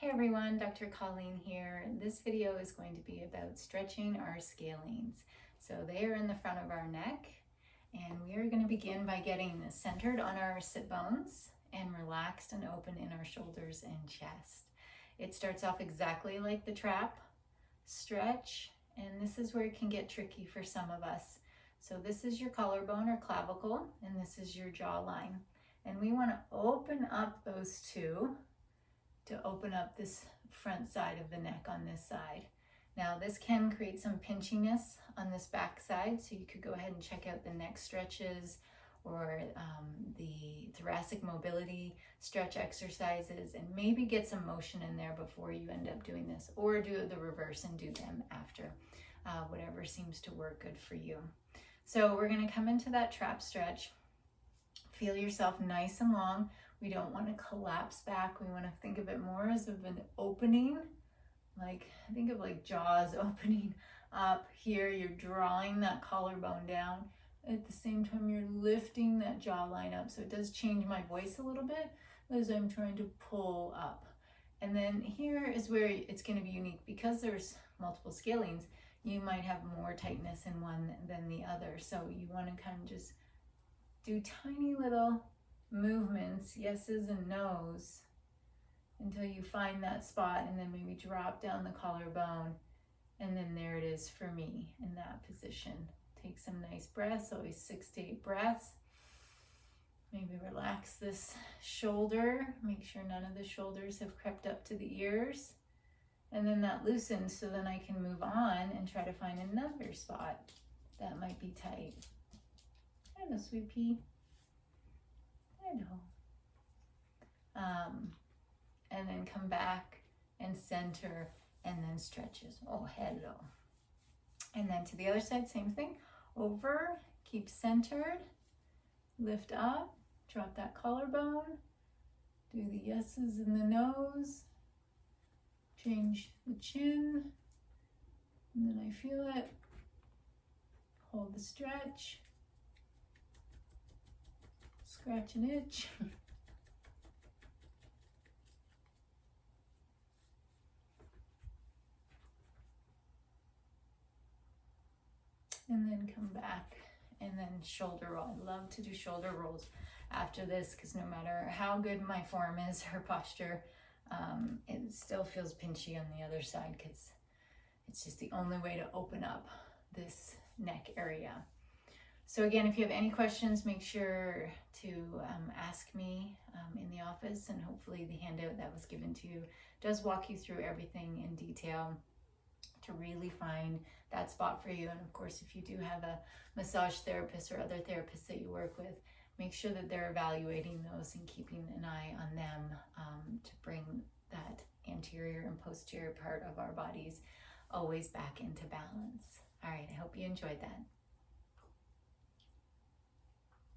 Hey everyone, Dr. Colleen here. This video is going to be about stretching our scalenes. So they are in the front of our neck, and we are going to begin by getting centered on our sit bones and relaxed and open in our shoulders and chest. It starts off exactly like the trap stretch, and this is where it can get tricky for some of us. So this is your collarbone or clavicle, and this is your jawline. And we want to open up those two to open up this front side of the neck on this side. Now this can create some pinchiness on this back side, so you could go ahead and check out the neck stretches or the thoracic mobility stretch exercises, and maybe get some motion in there before you end up doing this, or do the reverse and do them after, whatever seems to work good for you. So we're going to come into that trap stretch. Feel yourself nice and long. We don't want to collapse back. We want to think of it more as of an opening. Think of like jaws opening up here. You're drawing that collarbone down. At the same time, you're lifting that jawline up. So it does change my voice a little bit as I'm trying to pull up. And then here is where it's going to be unique. Because there's multiple scalenes, you might have more tightness in one than the other. So you want to kind of just do tiny little movements, yeses and nos, until you find that spot, and then maybe drop down the collarbone, and then there it is for me in that position. Take some nice breaths, always 6 to 8 breaths. Maybe relax this shoulder, make sure none of the shoulders have crept up to the ears, and then that loosens, so then I can move on and try to find another spot that might be tight. Hello, sweet pea. Hello. And then come back and center, and then stretches. Oh, hello. And then to the other side, same thing. Over, keep centered, lift up, drop that collarbone, do the yeses and the nos, change the chin, and then I feel it. Hold the stretch. Scratch an itch. And then come back, and then shoulder roll. I love to do shoulder rolls after this, because no matter how good my form is or posture, it still feels pinchy on the other side, because it's just the only way to open up this neck area. So again, if you have any questions, make sure to ask me in the office, and hopefully the handout that was given to you does walk you through everything in detail to really find that spot for you. And of course, if you do have a massage therapist or other therapists that you work with, make sure that they're evaluating those and keeping an eye on them to bring that anterior and posterior part of our bodies always back into balance. All right, I hope you enjoyed that.